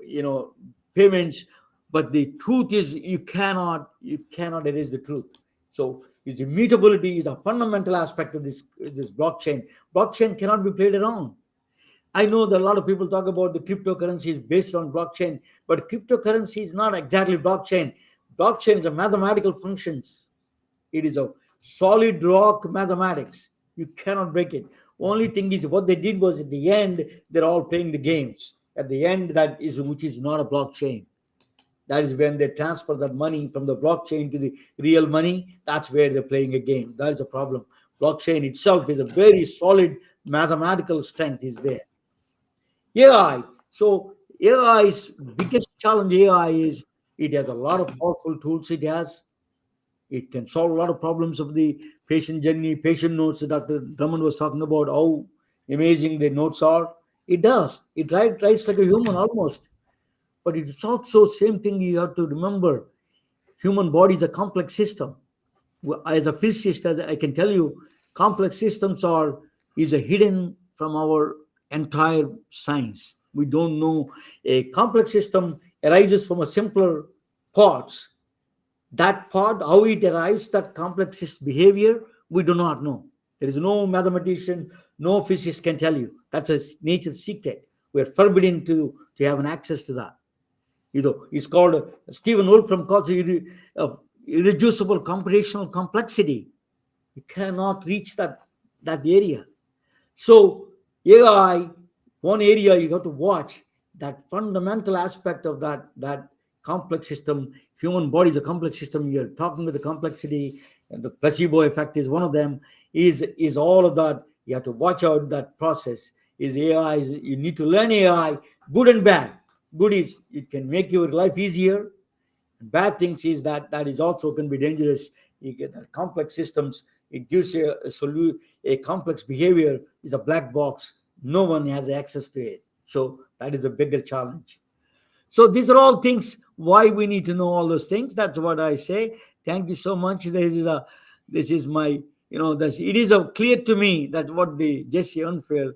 you know payments, but the truth is you cannot erase the truth. So its immutability is a fundamental aspect of this blockchain. Blockchain cannot be played around. I know that a lot of people talk about the cryptocurrency is based on blockchain, but cryptocurrency is not exactly blockchain. Blockchain is a mathematical functions. It is a solid rock mathematics. You cannot break it. Only thing is, what they did was, at the end, they're all playing the games. At the end, that is which is not a blockchain. That is when they transfer that money from the blockchain to the real money. That's where they're playing a game. That is a problem. Blockchain itself is a very solid mathematical strength is there. AI. So AI's biggest challenge, AI is, it has a lot of powerful tools. It can solve a lot of problems of the patient journey, patient notes that Dr. Drummond was talking about, how amazing the notes are. It does. It writes like a human almost. But it's also same thing you have to remember. Human body is a complex system. As a physicist, as I can tell you, complex systems is a hidden from our entire science. We don't know. A complex system arises from a simpler parts. That part, how it arrives, that complex behavior, we do not know. There is no mathematician, no physicist can tell you. That's a nature's secret. We're forbidden to have an access to that. It's called, Stephen Wolfram calls it irreducible computational complexity. You cannot reach that area. So AI, one area you have to watch, that fundamental aspect of that complex system. Human body is a complex system. You're talking with the complexity, and the placebo effect is one of them. Is all of that. You have to watch out that process. Is AI? You need to learn AI, good and bad. Good is it can make your life easier. Bad things is that is also can be dangerous. You get that complex systems. It gives you a complex behavior is a black box. No one has access to it. So that is a bigger challenge. So these are all things why we need to know all those things. That's what I say. Thank you so much. This is my, it is clear to me that what the Jesse Unfair,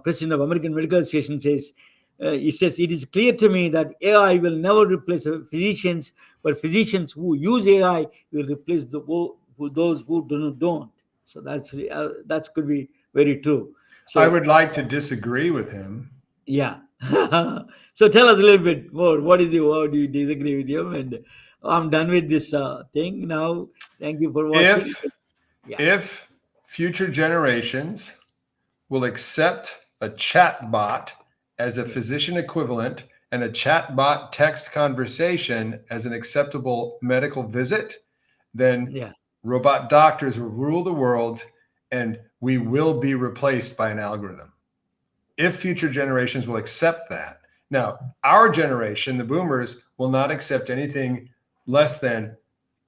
president of American Medical Association says. He says it is clear to me that AI will never replace physicians, but physicians who use AI will replace those who don't. So that could be very true. So I would like to disagree with him. yeah. So tell us a little bit more. What do you disagree with him? And I'm done with this thing now. Thank you for watching. If future generations will accept a chat bot as a physician equivalent and a chat bot text conversation as an acceptable medical visit, then robot doctors will rule the world and we will be replaced by an algorithm. If future generations will accept that. Now, our generation, the boomers, will not accept anything less than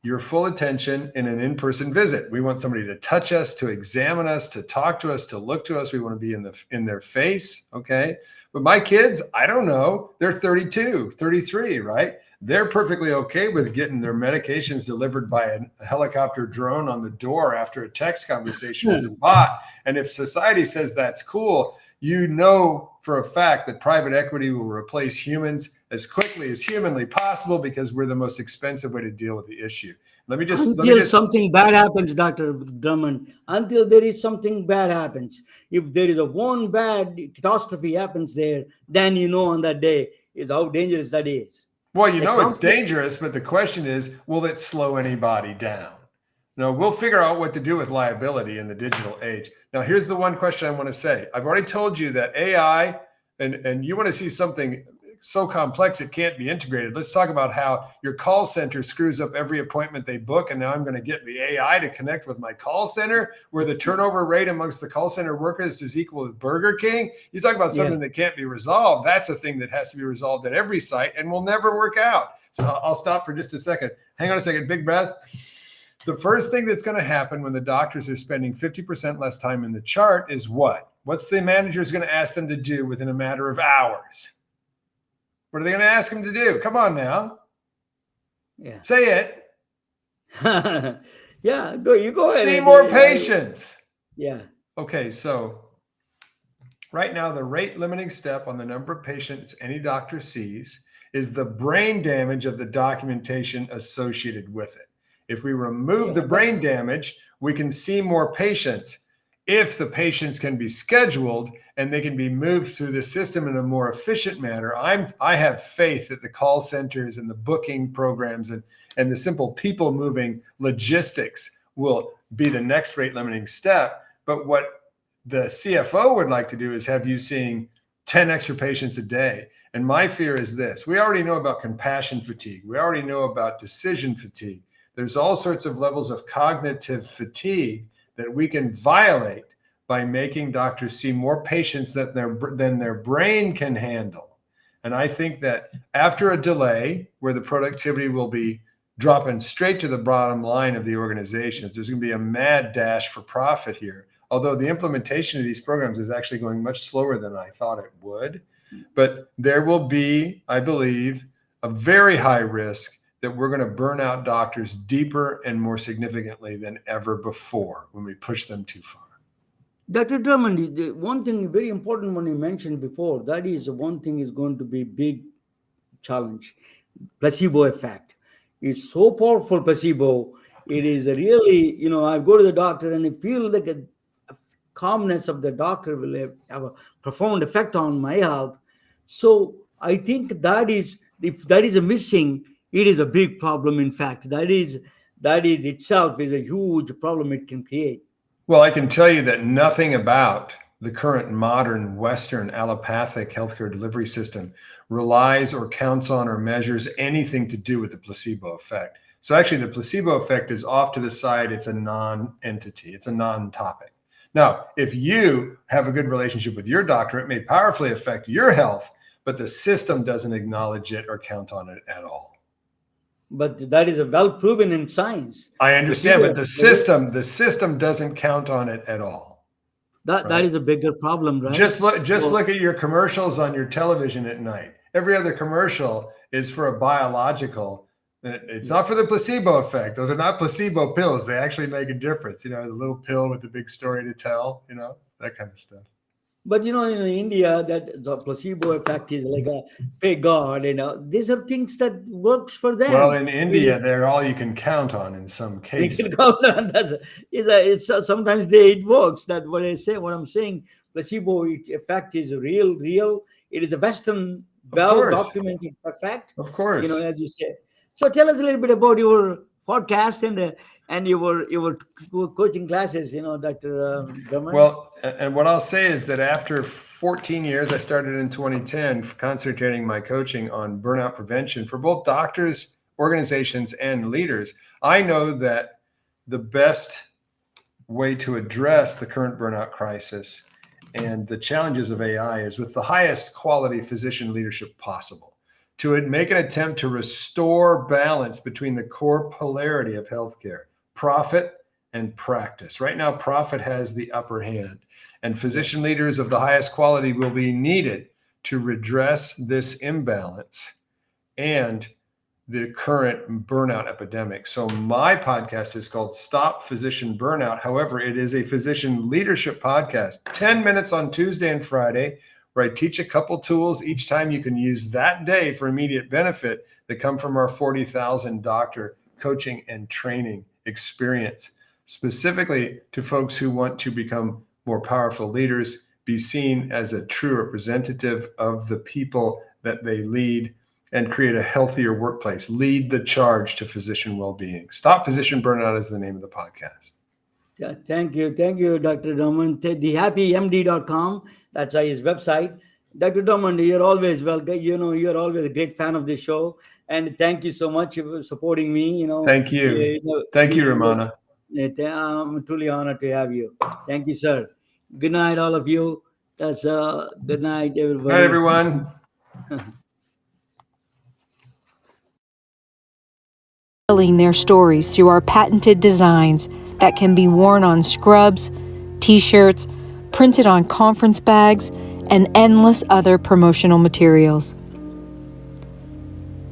your full attention in an in-person visit. We want somebody to touch us, to examine us, to talk to us, to look to us. We want to be in their face, okay? But my kids, I don't know, they're 32, 33, right? They're perfectly okay with getting their medications delivered by a helicopter drone on the door after a text conversation with a bot. And if society says that's cool, you know for a fact that private equity will replace humans as quickly as humanly possible because we're the most expensive way to deal with the issue. Until something bad happens, Dr. Drummond, until there is something bad happens. If there is a one bad catastrophe happens there, then on that day is how dangerous that is. Well, it's dangerous, but the question is, will it slow anybody down? No, we'll figure out what to do with liability in the digital age. Now, here's the one question I want to say. I've already told you that AI, and you want to see something so complex it can't be integrated. Let's talk about how your call center screws up every appointment they book, and now I'm going to get the AI to connect with my call center, where the turnover rate amongst the call center workers is equal to Burger King. You talk about something that can't be resolved. That's a thing that has to be resolved at every site and will never work out. So I'll stop for just a second. Hang on a second. Big breath. The first thing that's going to happen when the doctors are spending 50% less time in the chart is what? What's the manager's going to ask them to do within a matter of hours? What are they going to ask them to do? Come on now. Yeah. Say it. You go ahead. See more patients. Yeah. Okay, so right now the rate limiting step on the number of patients any doctor sees is the brain damage of the documentation associated with it. If we remove the brain damage, we can see more patients. If the patients can be scheduled and they can be moved through the system in a more efficient manner, I have faith that the call centers and the booking programs and the simple people moving logistics will be the next rate limiting step. But what the CFO would like to do is have you seeing 10 extra patients a day. And my fear is this: we already know about compassion fatigue. We already know about decision fatigue. There's all sorts of levels of cognitive fatigue that we can violate by making doctors see more patients than their brain can handle. And I think that after a delay where the productivity will be dropping straight to the bottom line of the organizations, there's going to be a mad dash for profit here. Although the implementation of these programs is actually going much slower than I thought it would. But there will be, I believe, a very high risk that we're going to burn out doctors deeper and more significantly than ever before when we push them too far. Dr. Drummond, the one thing very important one you mentioned before, that is one thing is going to be big challenge. Placebo effect. It's so powerful, placebo. It is really, I go to the doctor and I feel like a calmness of the doctor will have a profound effect on my health. So I think that is, if that is a missing, it is a big problem. In fact, that is itself is a huge problem it can create. Well, I can tell you that nothing about the current modern Western allopathic healthcare delivery system relies or counts on or measures anything to do with the placebo effect. So actually the placebo effect is off to the side. It's a non-entity. It's a non-topic. Now, if you have a good relationship with your doctor, it may powerfully affect your health, but the system doesn't acknowledge it or count on it at all. But that is a well proven in science. I understand, but the system doesn't count on it at all. That is a bigger problem, right? Just look at your commercials on your television at night. every other commercial is for a biological. It's not for the placebo effect. Those are not placebo pills. They actually make a difference. The little pill with the big story to tell, that kind of stuff. But in India, that the placebo effect is like a fake God. These are things that works for them. Well, in India, they're all you can count on in some cases. Sometimes it works. That what I'm saying, placebo effect is real. It is a Western well-documented fact. Of course. As you said. So tell us a little bit about your podcast and your coaching classes, Dr. Drummond. Well, and what I'll say is that after 14 years, I started in 2010 concentrating my coaching on burnout prevention for both doctors, organizations, and leaders. I know that the best way to address the current burnout crisis and the challenges of AI is with the highest quality physician leadership possible, to make an attempt to restore balance between the core polarity of healthcare, profit and practice. Right now, profit has the upper hand, and physician leaders of the highest quality will be needed to redress this imbalance and the current burnout epidemic. So my podcast is called Stop Physician Burnout. However, it is a physician leadership podcast, 10 minutes on Tuesday and Friday, where I teach a couple tools each time you can use that day for immediate benefit that come from our 40,000 doctor coaching and training experience, specifically to folks who want to become more powerful leaders, be seen as a true representative of the people that they lead, and create a healthier workplace. Lead the charge to physician well-being. Stop Physician Burnout is the name of the podcast. Yeah, thank you, Dr. Drummond. The HappyMD.com. That's his website. Dr. Drummond, you're always welcome. You're always a great fan of the show, and thank you so much for supporting me. Thank you. Thank you, Ramana. I'm truly honored to have you. Thank you, sir. Good night, all of you. That's good night, everybody. Good night, everyone. Telling their stories through our patented designs that can be worn on scrubs, t-shirts, printed on conference bags, and endless other promotional materials.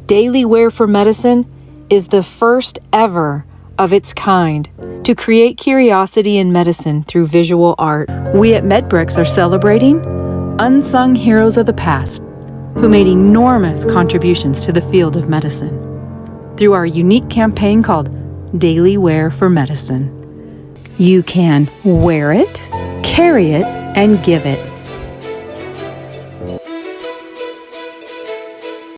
Daily Wear for Medicine is the first ever of its kind to create curiosity in medicine through visual art. We at MedBricks are celebrating unsung heroes of the past who made enormous contributions to the field of medicine through our unique campaign called Daily Wear for Medicine. You can wear it, carry it, and give it